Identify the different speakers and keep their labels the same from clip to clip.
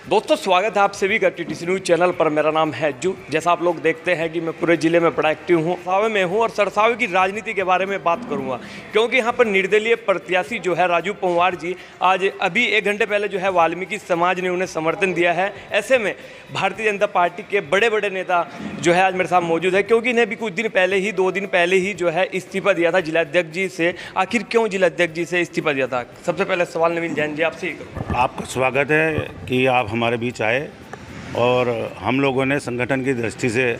Speaker 1: दोस्तों स्वागत है आप सभी का टीटीसी न्यूज़ चैनल पर। मेरा नाम है जू। जैसा आप लोग देखते हैं कि मैं पूरे ज़िले में बड़ा एक्टिव हूँ, सरसावे में हूँ और सरसावे की राजनीति के बारे में बात करूँगा क्योंकि यहाँ पर निर्दलीय प्रत्याशी जो है राजू पंवार जी आज अभी 1 घंटे पहले जो है वाल्मीकि समाज ने उन्हें समर्थन दिया है। ऐसे में भारतीय जनता पार्टी के बड़े बड़े नेता जो है आज मेरे साथ मौजूद है क्योंकि इन्हें भी कुछ दिन पहले ही 2 दिन पहले ही जो है इस्तीफा दिया था जिलाध्यक्ष जी से। आखिर क्यों जिलाध्यक्ष जी से इस्तीफा दिया था? सबसे पहले सवाल नवीन जैन जी आपसे ही करूँ।
Speaker 2: आपका स्वागत है कि आप हमारे बीच आए और हम लोगों ने संगठन की दृष्टि से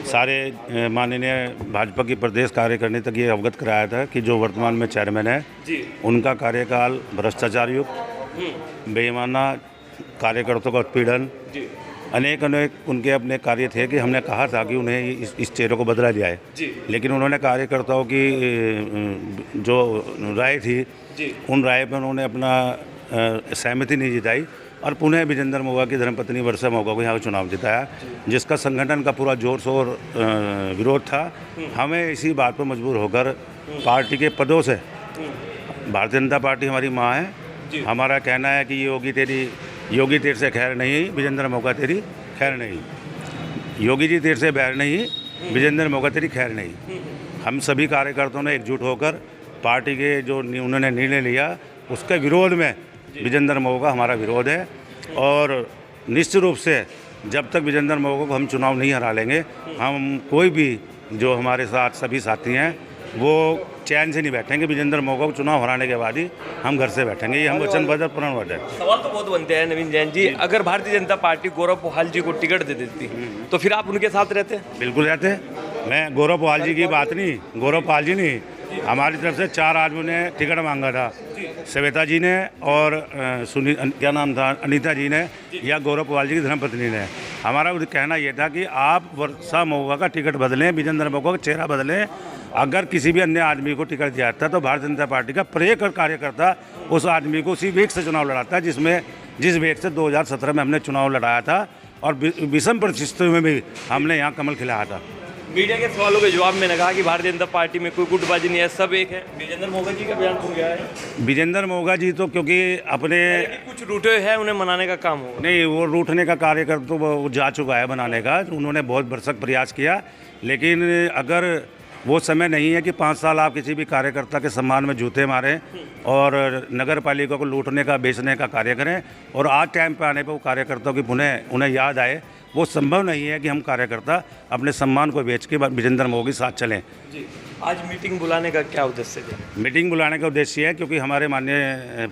Speaker 2: सारे माननीय भाजपा की प्रदेश कार्यकारिणी तक ये अवगत कराया था कि जो वर्तमान में चेयरमैन है उनका कार्यकाल भ्रष्टाचार युक्त, बेईमाना कार्यकर्ताओं का उत्पीड़न, अनेक उनके अपने कार्य थे कि हमने कहा था कि उन्हें इस चेहरे को बदला जाए, लेकिन उन्होंने कार्यकर्ताओं की जो राय थी उन राय पर उन्होंने अपना सहमति नहीं जताई और पुनः विजेंद्र मोगा की धर्मपत्नी वर्षा मोगा को यहाँ चुनाव जिताया, जिसका संगठन का पूरा जोर शोर विरोध था। हमें इसी बात पर मजबूर होकर पार्टी के पदों से, भारतीय जनता पार्टी हमारी माँ है, हमारा कहना है कि योगी तेरे से खैर नहीं, विजेंद्र मोगा तेरी खैर नहीं, योगी जी तेरे से बैर नहीं, विजेंद्र मोगा तेरी खैर नहीं। हम सभी कार्यकर्ताओं ने एकजुट होकर पार्टी के जो उन्होंने निर्णय लिया उसके विरोध में विजेंद्र मोगा हमारा विरोध है और निश्चित रूप से जब तक विजेंद्र मोगा को हम चुनाव नहीं हरा लेंगे, हम कोई भी जो हमारे साथ सभी साथी हैं वो चैन से नहीं बैठेंगे। विजेंद्र मोगा को चुनाव हराने के बाद ही हम घर से बैठेंगे, ये हम वचनबद्ध प्रणबद्ध है।
Speaker 1: सवाल तो बहुत बनते हैं नवीन जैन जी, अगर भारतीय जनता पार्टी गौरव पोहाल जी को टिकट दे देती तो फिर आप उनके साथ रहते?
Speaker 2: बिल्कुल रहते। मैं गौरव पोहाल जी की बात नहीं, गौरव पोहाल जी नहीं, हमारी तरफ से 4 आदमियों ने टिकट मांगा था, श्वेता जी ने और क्या नाम था, अनीता जी ने या गौरव पोहाल जी की धर्मपत्नी ने। हमारा कहना यह था कि आप वर्षा मोगा का टिकट बदलें, विजेंद्र मोगा का चेहरा बदलें। अगर किसी भी अन्य आदमी को टिकट दिया था तो भारतीय जनता पार्टी का प्रत्येक कार्यकर्ता उस आदमी को उसी वेग से चुनाव लड़ाता, जिस वेग से 2017 में हमने चुनाव लड़ाया था और विषम परिस्थितियों में भी हमने यहाँ कमल खिलाया था।
Speaker 1: मीडिया के सवालों के जवाब में कहा कि भारतीय जनता पार्टी में कोई गुटबाजी नहीं है, सब एक है। विजेंद्र मोगा जी का बयान सुन गया है? विजेंद्र
Speaker 2: मोगा जी तो क्योंकि अपने
Speaker 1: कुछ रूठे हैं, उन्हें मनाने का काम हो
Speaker 2: नहीं, वो रूठने का कार्य कर तो वो जा चुका है बनाने का। उन्होंने बहुत भरसक प्रयास किया, लेकिन अगर वो समय नहीं है कि 5 साल आप किसी भी कार्यकर्ता के सम्मान में जूते मारें और नगर पालिका को लूटने का, बेचने का कार्य करें और आज टाइम पे आने पे वो कार्यकर्ताओं की पुनः उन्हें याद आए, वो संभव नहीं है कि हम कार्यकर्ता अपने सम्मान को बेच के विजेंद्र मोगा के साथ चलें।
Speaker 1: जी, आज मीटिंग बुलाने का क्या उद्देश्य है?
Speaker 2: मीटिंग बुलाने का उद्देश्य है क्योंकि हमारे माननीय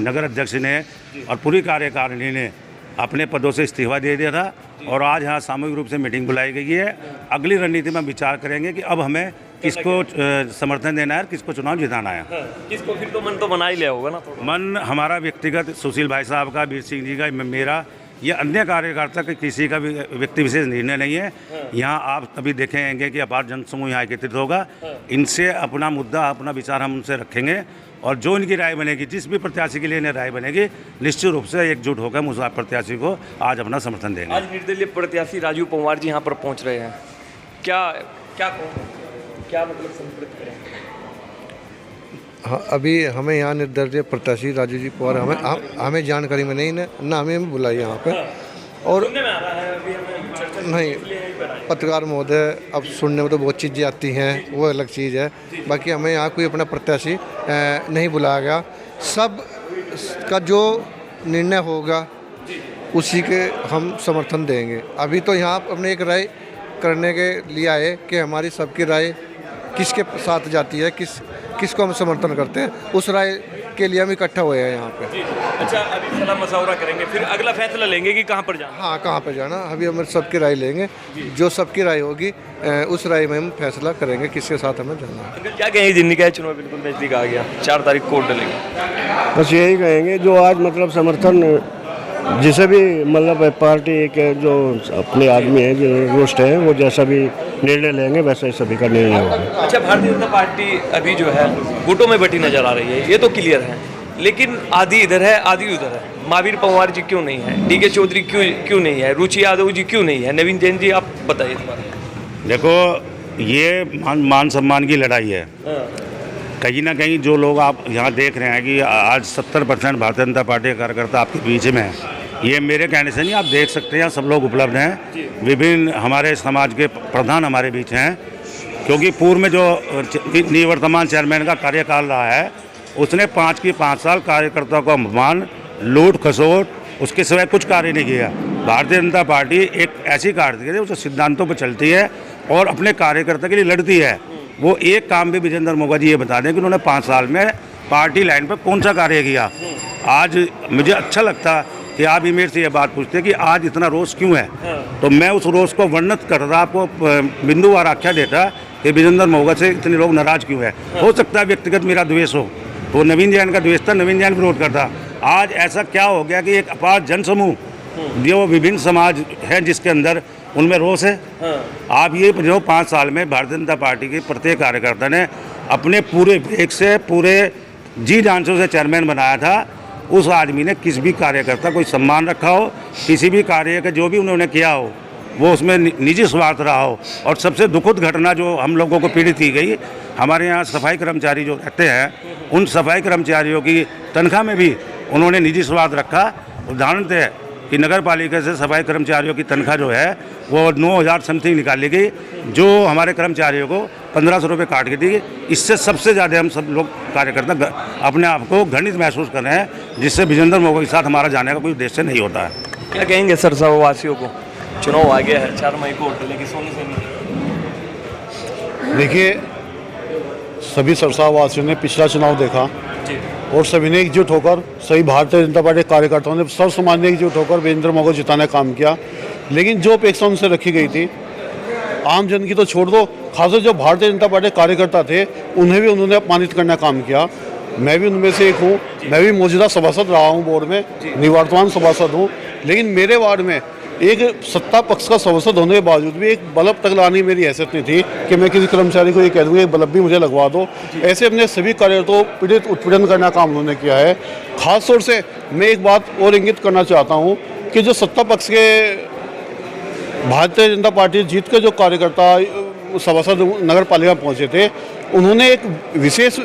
Speaker 2: नगर अध्यक्ष ने और पूरी कार्यकारिणी ने अपने पदों से इस्तीफा दे दिया था और आज यहाँ सामूहिक रूप से मीटिंग बुलाई गई है। अगली रणनीति में विचार करेंगे कि अब हमें किसको समर्थन देना है, किसको चुनाव जिताना है।
Speaker 1: किसको? फिर तो मन तो बना ही लिया होगा ना।
Speaker 2: मन हमारा व्यक्तिगत सुशील भाई साहब का, वीर सिंह जी का, मेरा, ये अन्य कार्यकर्ता के किसी का भी व्यक्ति विशेष निर्णय नहीं है। यहाँ आप तभी देखेंगे कि अपार जनसमूह यहाँ एकत्रित होगा, इनसे अपना मुद्दा, अपना विचार हम उनसे रखेंगे और जो इनकी राय बनेगी, जिस भी प्रत्याशी के लिए इन्हें राय बनेगी, निश्चित रूप से एकजुट होकर हम उस प्रत्याशी को आज अपना समर्थन देंगे।
Speaker 1: आज निर्दलीय प्रत्याशी राजू पंवार जी यहाँ पर पहुँच रहे हैं, क्या मतलब संपर्क करें?
Speaker 3: हाँ, अभी हमें यहाँ निर्दलीय प्रत्याशी राजू जी पंवार हमें जानकारी में नहीं ना हमें बुलाई यहाँ पे और नहीं, पत्रकार महोदय अब सुनने में तो बहुत चीज़ें आती हैं, वो अलग चीज़ है। बाकी हमें यहाँ कोई अपना प्रत्याशी नहीं बुलाया गया। सब का जो निर्णय होगा उसी के हम समर्थन देंगे। अभी तो यहाँ अपने एक राय करने के लिए आए कि हमारी सबकी राय किसके साथ जाती है, किसको हम समर्थन करते हैं, उस राय के लिए हम इकट्ठा हुए हैं यहाँ पे।
Speaker 1: अच्छा, अभी सलाह मशवरा करेंगे, फिर अगला फैसला लेंगे कि कहाँ पर जाना।
Speaker 3: हाँ, कहाँ पर जाना, अभी हम सबकी राय लेंगे, जो सबकी राय होगी उस राय में हम फैसला करेंगे किसके साथ हमें जाना है।
Speaker 1: क्या कहेंगे, जिंदगी का चुनाव बिल्कुल नजदीक आ गया, 4 तारीख को वोट डलेंगे?
Speaker 4: बस यही कहेंगे, जो आज मतलब समर्थन जिसे भी मतलब पार्टी के जो अपने आदमी हैं, जो रोस्ट हैं, वो जैसा भी निर्णय लेंगे वैसा ही सभी का निर्णय होगा।
Speaker 1: अच्छा, भारतीय जनता पार्टी अभी जो है गुटों में बटी नजर आ रही है, ये तो क्लियर है, लेकिन आधी इधर है आधी उधर है। महावीर पंवार जी क्यों नहीं है? डीके चौधरी क्यों नहीं है? रुचि यादव जी क्यों नहीं है? नवीन जैन जी आप बताइए इस बारे में।
Speaker 2: देखो, ये मान सम्मान की लड़ाई है। कहीं ना कहीं जो लोग आप यहाँ देख रहे हैं कि आज 70% भारतीय जनता पार्टी के कार्यकर्ता आपके बीच में है, ये मेरे कहने से नहीं, आप देख सकते हैं, सब लोग उपलब्ध हैं, विभिन्न हमारे समाज के प्रधान हमारे बीच हैं, क्योंकि पूर्व में जो निवर्तमान चेयरमैन का कार्यकाल रहा है उसने 5 साल कार्यकर्ताओं का अपमान, लूट खसोट, उसके सिवाय कुछ कार्य नहीं किया। भारतीय जनता पार्टी एक ऐसी पार्टी है जो सिद्धांतों पर चलती है और अपने कार्यकर्ता के लिए लड़ती है। वो एक काम भी विजेंद्र मोगा जी ये बता दें कि उन्होंने 5 साल में पार्टी लाइन पर कौन सा कार्य किया। आज मुझे अच्छा लगता कि आप ही मेरे से ये बात पूछते कि आज इतना रोष क्यों है, तो मैं उस रोष को वर्णित कर रहा, आपको बिंदुवार आख्या देता कि विजेंद्र मोगा से इतने लोग नाराज क्यों है। हो सकता है व्यक्तिगत मेरा द्वेष हो, तो नवीन जैन का द्वेष था, नवीन जैन विरोध करता। आज ऐसा क्या हो गया कि एक अपार जनसमूह जो विभिन्न समाज हैं जिसके अंदर, उनमें रोष है। आप ये जो 5 साल में भारतीय जनता पार्टी के प्रत्येक कार्यकर्ता ने अपने पूरे वेग से, पूरे जी जान से उसे चेयरमैन बनाया था, उस आदमी ने किसी भी कार्यकर्ता कोई सम्मान रखा हो, किसी भी कार्य का जो भी उन्होंने किया हो वो उसमें निजी स्वार्थ रहा हो। और सबसे दुखद घटना जो हम लोगों को पीड़ित की गई, हमारे यहाँ सफाई कर्मचारी जो रहते हैं उन सफाई कर्मचारियों की तनख्वाह में भी उन्होंने निजी स्वार्थ रखा। उदाहरण है कि नगर पालिका से सफाई कर्मचारियों की तनख्वाह जो है वो 9,000 समथिंग निकाली गई, जो हमारे कर्मचारियों को 1,500 रुपये काट के दी। इससे सबसे ज़्यादा हम सब लोग कार्यकर्ता अपने आप को घृणित महसूस कर रहे हैं, जिससे विजेंद्र मोगा के साथ हमारा जाने का कोई उद्देश्य नहीं होता है।
Speaker 1: क्या कहेंगे सरसावा वासियों को? चुनाव आ गया है, 4 मई को वोट लेकिन सोनी से नहीं।
Speaker 5: देखिए, सभी सरसावा वासियों ने पिछला चुनाव देखा और सभी ने एकजुट होकर, सभी भारतीय जनता पार्टी कार्यकर्ताओं ने, सर्व समाज ने एकजुट होकर विजेंद्र मोगा को जिताने का काम किया। लेकिन जो अपेक्षा उनसे रखी गई थी, आम जन की तो छोड़ दो, खासकर जो भारतीय जनता पार्टी कार्यकर्ता थे उन्हें भी उन्होंने अपमानित करने का काम किया। मैं भी उनमें से एक हूँ, मैं भी मौजूदा सभासद रहा हूँ बोर्ड में, निवर्तमान सभासद हूँ। लेकिन मेरे वार्ड में एक सत्ता पक्ष का सभासद होने के बावजूद भी एक बल्ब तक लाने मेरी हैसियत नहीं थी कि मैं किसी कर्मचारी को ये कह दूँगा एक बल्ब भी मुझे लगवा दो। ऐसे अपने सभी कार्यकर्ताओं को पीड़ित उत्पीड़न करने का काम उन्होंने किया है। खास तौर से मैं एक बात और इंगित करना चाहता हूँ कि जो सत्ता पक्ष के भारतीय जनता पार्टी जीत के जो कार्यकर्ता सभासद नगर पालिका पहुँचे थे, उन्होंने एक विशेष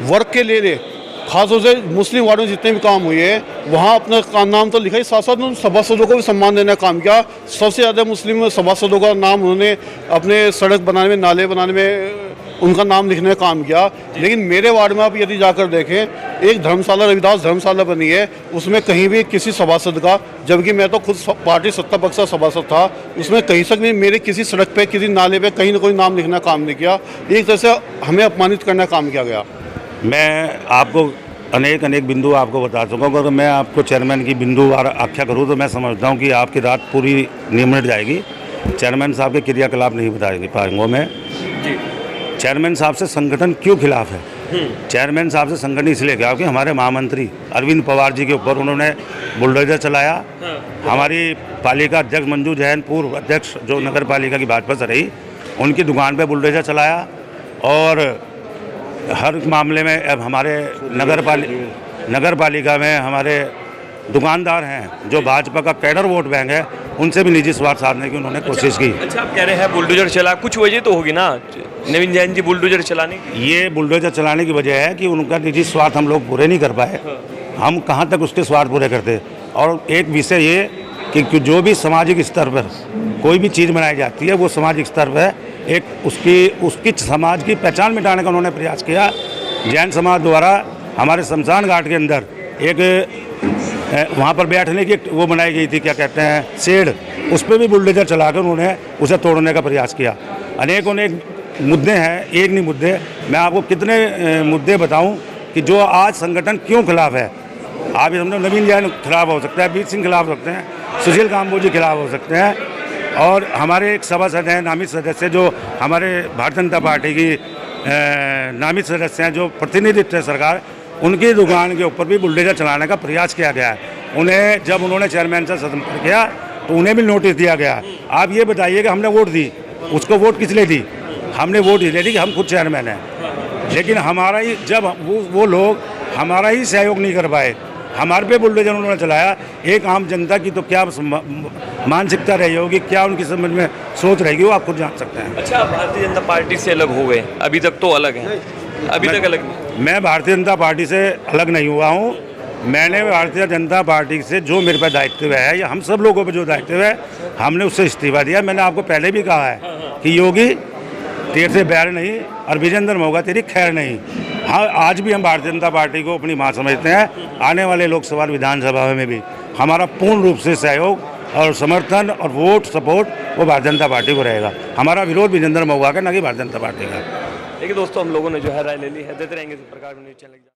Speaker 5: वर्ग के लिए खासतौर से मुस्लिम वार्ड में जितने भी काम हुए हैं वहाँ अपना नाम तो लिखा ही, साथ साथ उन सभासदों को भी सम्मान देने का काम किया। सबसे ज़्यादा मुस्लिम सभासदों का नाम उन्होंने अपने सड़क बनाने में, नाले बनाने में उनका नाम लिखने का काम किया। लेकिन मेरे वार्ड में आप यदि जाकर देखें, एक धर्मशाला, रविदास धर्मशाला बनी है, उसमें कहीं भी किसी सभासद का, जबकि मैं तो खुद पार्टी सत्ता पक्ष का सभासद था, उसमें कहीं तक भी मेरे किसी सड़क पे, किसी नाले पे कहीं ना कोई नाम लिखने का काम नहीं किया। एक तरह से हमें अपमानित करने का काम किया गया।
Speaker 2: मैं आपको अनेक बिंदु आपको बता चुका हूँ। अगर मैं आपको चेयरमैन की बिंदुवार आख्या करूँ तो मैं समझता हूँ कि आपकी रात पूरी निमट जाएगी। चेयरमैन साहब के क्रियाकलाप नहीं बताएंगे पाएंगे मैं। चेयरमैन साहब से संगठन क्यों खिलाफ है? चेयरमैन साहब से संगठन इसलिए क्या कि हमारे महामंत्री अरविंद पवार जी के ऊपर उन्होंने बुलडोजर चलाया। हमारी पालिका अध्यक्ष मंजू जैन, पूर्व अध्यक्ष जो नगर पालिका की भाजपा से रही, उनकी दुकान पे बुलडोजर चलाया। और हर मामले में अब हमारे नगर पालिका में हमारे दुकानदार हैं जो भाजपा का कैडर वोट बैंक है, उनसे भी निजी स्वार्थ साधने की उन्होंने कोशिश की।
Speaker 1: अच्छा, आप कह रहे हैं बुलडोजर चला, कुछ वजह तो होगी ना नवीन जैन जी बुलडोजर चलाने की?
Speaker 2: ये बुलडोजर चलाने की वजह है कि उनका निजी स्वार्थ हम लोग पूरे नहीं कर पाए। हम कहाँ तक उसके स्वार्थ पूरे करते। और एक विषय ये कि जो भी सामाजिक स्तर पर कोई भी चीज़ बनाई जाती है, वो सामाजिक स्तर पर एक उसकी समाज की पहचान मिटाने का उन्होंने प्रयास किया। जैन समाज द्वारा हमारे शमशान घाट के अंदर एक वहाँ पर बैठने की वो बनाई गई थी, क्या कहते हैं, शेड, उस पर भी बुलडोजर चलाकर उन्होंने उसे तोड़ने का प्रयास किया। अनेक मुद्दे हैं, एक नहीं मुद्दे, मैं आपको कितने मुद्दे बताऊं कि जो आज संगठन क्यों खिलाफ है। आप ये समझो, नवीन जैन खिलाफ हो सकता है, बीर सिंह खिलाफ हो सकते हैं, सुशील काम्बोज जी खिलाफ हो सकते हैं, और हमारे एक सभासद हैं, नामित सदस्य, जो हमारे भारतीय जनता पार्टी की नामित सदस्य हैं, जो प्रतिनिधित्व है सरकार, उनकी दुकान के ऊपर भी बुलडोजर चलाने का प्रयास किया गया है। उन्हें जब उन्होंने चेयरमैन से संपर्क किया तो उन्हें भी नोटिस दिया गया। आप ये बताइए कि हमने वोट दी, उसको वोट किस लिए दी? हमने वोट इसलिए दी कि हम खुद चेयरमैन हैं। लेकिन हमारा ही जब वो लोग हमारा ही सहयोग नहीं कर पाए, हमारे पे बुलडोजर उन्होंने चलाया, एक आम जनता की तो क्या मानसिकता रही होगी, क्या उनकी समझ में सोच रहेगी, वो आप खुद जान सकते हैं।
Speaker 1: अच्छा, भारतीय जनता पार्टी से अलग हो गए, अभी तक तो अलग हैं, अभी तक अलग नहीं।
Speaker 2: मैं भारतीय जनता पार्टी से अलग नहीं हुआ हूँ। मैंने भारतीय जनता पार्टी से जो मेरे पे दायित्व है या हम सब लोगों पे जो दायित्व है हमने उससे इस्तीफा दिया। मैंने आपको पहले भी कहा है कि योगी तेरे से बैर नहीं और विजेंद्र मोगा तेरी खैर नहीं। हाँ, आज भी हम भारतीय जनता पार्टी को अपनी मां समझते हैं। आने वाले लोकसभा विधानसभा में भी हमारा पूर्ण रूप से सहयोग और समर्थन और वोट सपोर्ट वो भारतीय जनता पार्टी को रहेगा। हमारा विरोध विजेंद्र मोगा का, ना कि भारतीय जनता पार्टी का।
Speaker 1: देखिए दोस्तों, हम लोगों ने जो है राय ले ली है, देते रहेंगे इस प्रकार न्यूज़ चैनल।